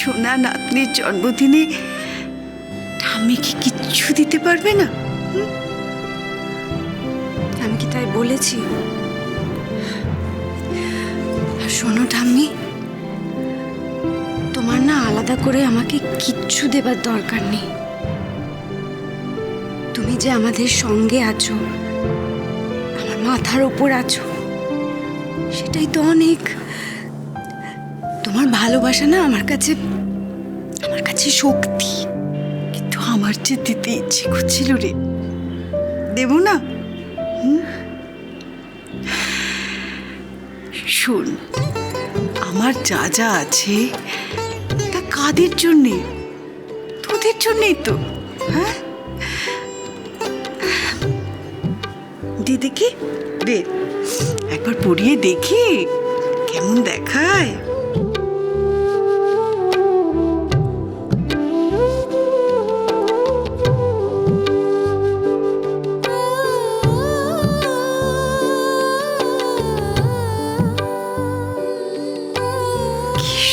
সোনা নাতনির জন্মদিনে ঠাম্মি কি কিচ্ছু দিতে পারবে না? আমি কি তাই বলেছি? আর শোনো ঠাম্মি, তোমার না আলাদা করে আমাকে কিচ্ছু দেবার দরকার নেই। তুমি যে আমাদের সঙ্গে আছো, আমার মাথার ওপর আছো, সেটাই তো অনেক। তোমার ভালোবাসা না আমার কাছে শক্তি। কিন্তু আমার যে দিতে ইচ্ছে করছিল রে, দেব না? শোন, আমার যা যা আছে তা কাদের জন্যে? তোদের জন্যেই তো। হ্যাঁ, দে দেখি, দে একবার পরিয়ে দেখি কেমন দেখায়।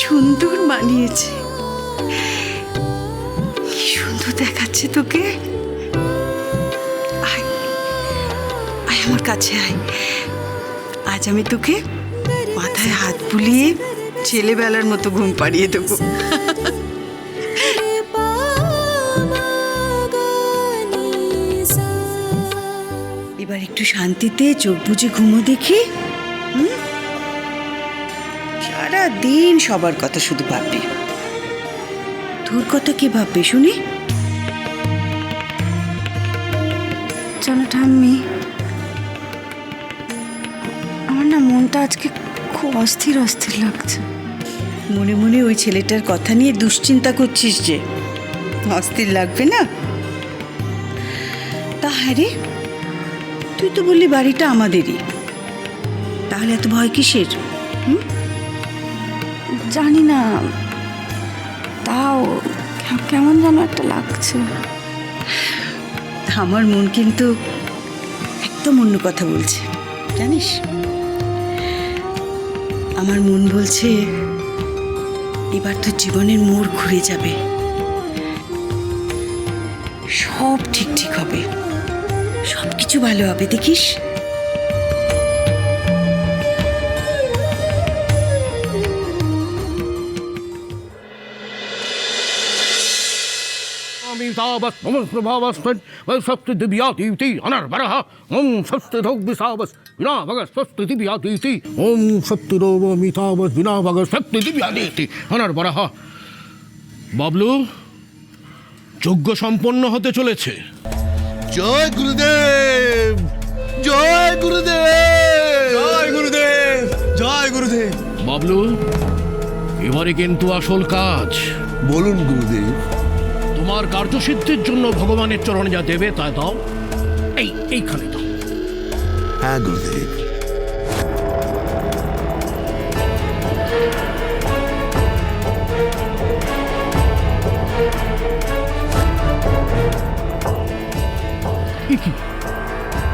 সুন্দর মানিয়েছে, কি সুন্দর দেখাচ্ছে তোকে। আয় আয় আমার কাছে আয়, আজ আমি তোকে মাথায় হাত বুলিয়ে ছেলেবেলার মতো ঘুম পাড়িয়ে দেবো। এবার একটু শান্তিতে চোখ বুজে ঘুমো দেখি। সারা দিন সবার কথা শুধু ভাববে, তোর কথা কি ভাববে শুনি? চলো ঠাম্মি, আমার না মনটা আজকে খুব অস্থির অস্থির লাগছে। মনে মনে ওই ছেলেটার কথা নিয়ে দুশ্চিন্তা করছিস যে, অস্থির লাগবে না? তা হ্যাঁ রে, তুই তো বললি বাড়িটা আমাদেরই, তাহলে এত ভয় কিসের? জানি না, তাও কেমন যেন একটা লাগছে। আমার মন কিন্তু একদম অন্য কথা বলছে, জানিস? আমার মন বলছে এবার তো জীবনের মোড় ঘুরে যাবে, সব ঠিক ঠিক হবে, সব কিছু ভালো হবে, দেখিস। বাবলু, যজ্ঞ সম্পন্ন হতে চলেছে। জয় গুরুদেব, জয় গুরুদেব, জয় গুরুদেব, জয় গুরুদেব। বাবলু, এবারে কিন্তু আসল কাজ। বলুন গুরুদেব। তোমার কার্যসিদ্ধির জন্য ভগবানের চরণে যা দেবে তা দাও। এইখানে দাও। হ্যাঁ গুরুদেব।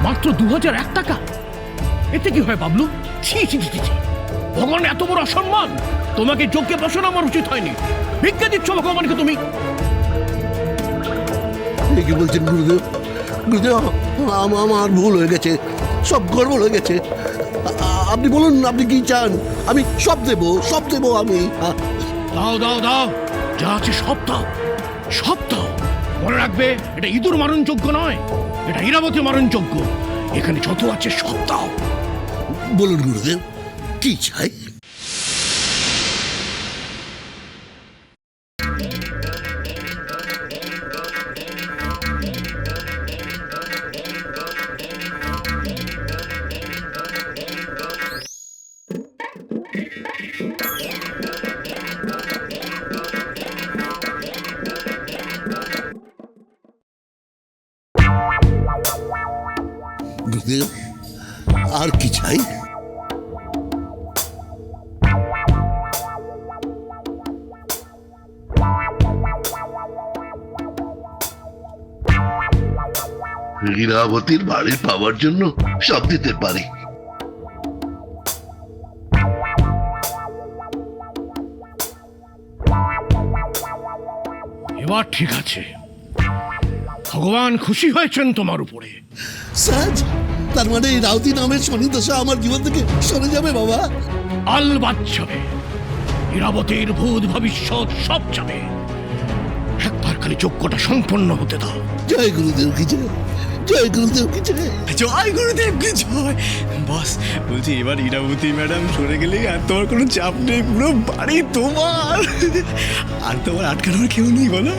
মাত্র 2001 টাকা? এতে কি হয় বাবলু? ছি ছি ছি ছি, ভগবান এত বড় অসম্মান! তোমাকে যজ্ঞে বসানো আমার উচিত হয়নি। ভিক্ষা দিচ্ছ ভগবানকে তুমি। কি বলছেন গুরুদেব? গুরুদেব, আমার ভুল হয়ে গেছে, সব গড়বড় হয়ে গেছে। আপনি বলুন, আপনি কি চান? আমি সব দেবো আমি। দাও দাও দাও, যা আছে সব দাও, সব দাও। মনে রাখবে, এটা ইঁদুর মারণ যোগ্য নয়, এটা ইরাবতী মারণ যোগ্য। এখানে যত আছে সব দাও। বলুন গুরুদেব, কি চাই? গুরুদেব, আর কি চাই? ইরাবতীর বাড়ি পাওয়ার জন্য সব দিতে পারি। এবার ঠিক আছে, ভগবান খুশি হয়েছেন তোমার উপরে। স্যার, তার মানে এই রাউতি নামের শনি দশা আমার জীবন থেকে সরে যাবে বাবা? আলবাত যাবে, ইরাবতীর ভূত ভবিষ্যৎ সব যাবে। একবার খালি যজ্ঞটা সম্পন্ন হতে দাও। জয় গুরুদেব কি জয়, জয় গুরুদেব কি জয়। জয় গুরুদেব কি জয়। বস বলছি এবার ইরাবতী ম্যাডাম সরে গেলেই আর তোমার কোনো চাপ নেই, পুরো বাড়ি তোমার। আর তোমার আটকানোর কেউ নেই বলো।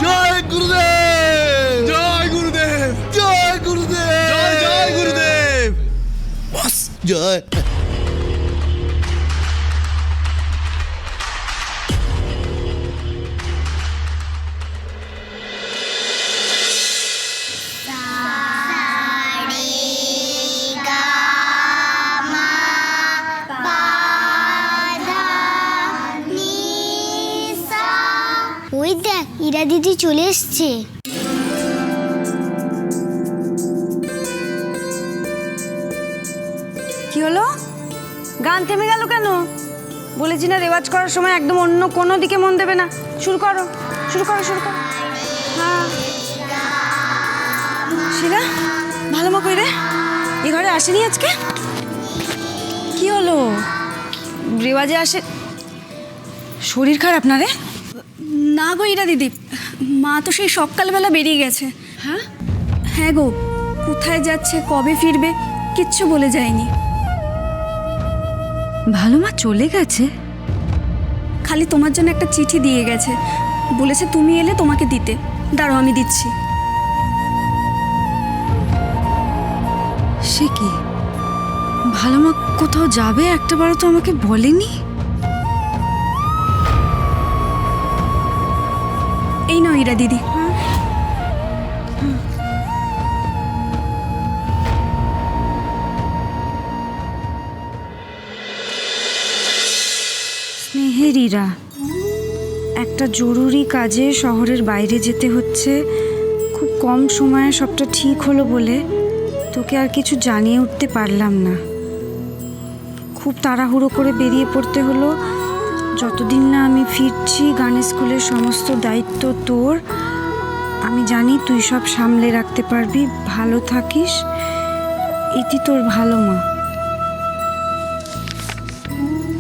জয় গুরুদেব, জয় গুরুদেব, জয় গুরুদেব, জয় জয় গুরুদেব। বস জয়। ওই দেখ ইরা দিদি চলে এসছে। কি হলো? গান থেমে গেল কেন? বলেছি না রেওয়াজ করার সময় একদম অন্য কোনো দিকে মন দেবে না। শুরু করো, শুরু করো, শুরু করো। হ্যাঁ শিলা, ভালো মা কই রে? এ ঘরে আসেনি আজকে? কি হলো? রেওয়াজে আসে? শরীর খারাপ না রে? না গো ইরা দিদি, মা তো সেই সকালবেলা বেরিয়ে গেছে। হ্যাঁ হ্যাঁ গো, কোথায় যাচ্ছে কবে ফিরবে কিচ্ছু বলে যায়নি। ভালো মা চলে গেছে? খালি তোমার জন্য একটা চিঠি দিয়ে গেছে, বলেছে তুমি এলে তোমাকে দিতে। দাঁড়াও আমি দিচ্ছি। সে কি, ভালো মা কোথাও যাবে একটাবারও তো আমাকে বলেনি। এই নাও ইরা দিদি। স্নেহের ইরা, একটা জরুরি কাজে শহরের বাইরে যেতে হচ্ছে। খুব কম সময়ে সবটা ঠিক হলো বলে তোকে আর কিছু জানিয়ে উঠতে পারলাম না। খুব তাড়াহুড়ো করে বেরিয়ে পড়তে হলো। যতদিন না আমি ফিরছি গানের স্কুলের সমস্ত দায়িত্ব তোর। আমি জানি তুই সব সামলে রাখতে পারবি। ভালো থাকিস, এটি তোর ভালো মা।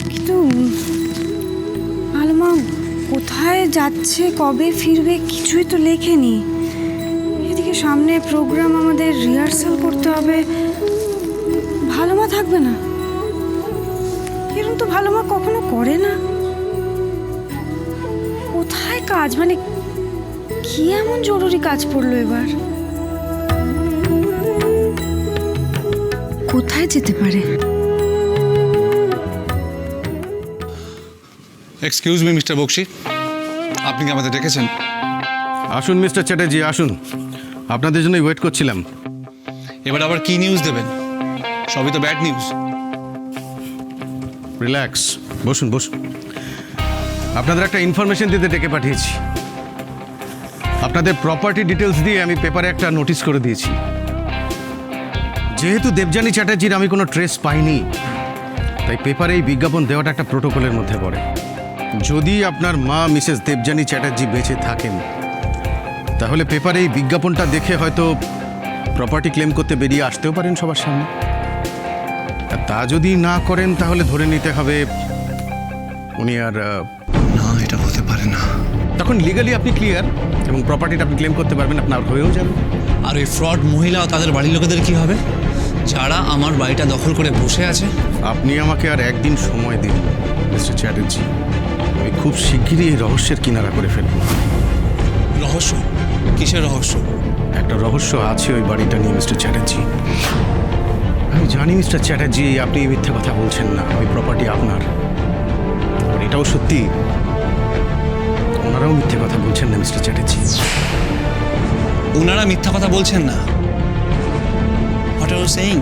কিন্তু ভালো মা কোথায় যাচ্ছে, কবে ফিরবে কিছুই তো লেখেনি। এদিকে সামনে প্রোগ্রাম, আমাদের রিহার্সাল করতে হবে। ভালো মা থাকবে না? এরকম তো ভালো মা কখনো করে না। কোথায় কাজ, মানে কি এমন জরুরি কাজ পড়লো এবার? কোথায় যেতে পারে? এক্সকিউজ মি মিস্টার বক্সি, আপনি কি আমাদের ডেকেছেন? আসুন মিস্টার চ্যাটার্জি, আসুন। আপনাদের জন্যই ওয়েট করছিলাম। এবার আবার কি নিউজ দেবেন? সবই তো ব্যাড নিউজ। রিল্যাক্স, বসুন বসুন। আপনাদের একটা ইনফরমেশন দিতে ডেকে পাঠিয়েছি। আপনাদের প্রপার্টি ডিটেলস দিয়ে আমি পেপারে একটা নোটিশ করে দিয়েছি। যেহেতু দেবযানী চ্যাটার্জির আমি কোনো ট্রেস পাইনি, তাই পেপারে এই বিজ্ঞাপন দেওয়াটা একটা প্রোটোকলের মধ্যে পড়ে। যদি আপনার মা মিসেস দেবযানী চ্যাটার্জি বেঁচে থাকেন, তাহলে পেপারে এই বিজ্ঞাপনটা দেখে হয়তো প্রপার্টি ক্লেম করতে বেরিয়ে আসতেও পারেন সবার সামনে। আর তা যদি না করেন, তাহলে ধরে নিতে হবে উনি আর না, এটা হতে পারে না। তখন লিগালি আপনি ক্লিয়ার এবং প্রপার্টিটা আপনি ক্লেম করতে পারবেন, আপনার হয়েও যাবে। আর ওই ফ্রড মহিলা ও তাদের বাড়ির লোকেদের কি হবে, যারা আমার বাড়িটা দখল করে বসে আছে? আপনি আমাকে আর একদিন সময় দিন মিস্টার চ্যাটার্জি, আমি খুব শিগগিরই এই রহস্যের কিনারা করে ফেলব। রহস্য? কিসের রহস্য? একটা রহস্য আছে ওই বাড়িটা নিয়ে মিস্টার চ্যাটার্জি। আমি জানি মিস্টার চ্যাটার্জি আপনি মিথ্যে কথা বলছেন না, ওই প্রপার্টি আপনার। আর এটাও সত্যি, ওনারাও মিথ্যে কথা বলছেন না মিস্টার চ্যাটার্জি। ওনারা মিথ্যা কথা বলছেন না? What are you saying?